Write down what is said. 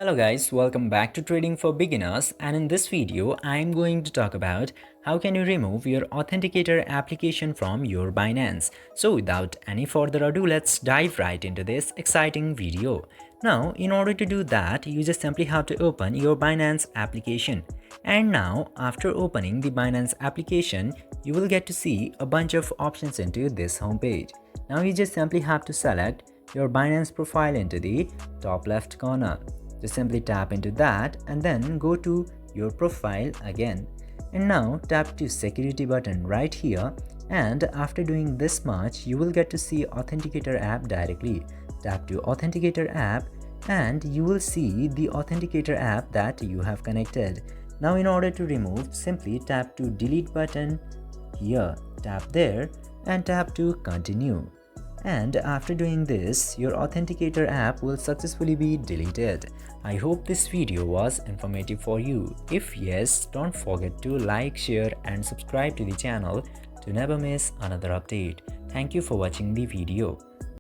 Hello guys, welcome back to Trading for Beginners, and in this video I'm going to talk about how can you remove your authenticator application from your Binance. So without any further ado, let's dive right into this exciting video. Now in order to do that, you just simply have to open your Binance application. And now after opening the Binance application, you will get to see a bunch of options into this homepage. Now you just simply have to select your Binance profile into the top left corner. Just simply tap into that and then go to your profile again. And now tap to security button right here, and after doing this much you will get to see Authenticator app directly. Tap to Authenticator app and you will see the Authenticator app that you have connected. Now in order to remove, simply tap to delete button here, tap there and tap to continue. And after doing this, your Authenticator app will successfully be deleted. I hope this video was informative for you. If yes, don't forget to like, share and subscribe to the channel to never miss another update. Thank you for watching the video.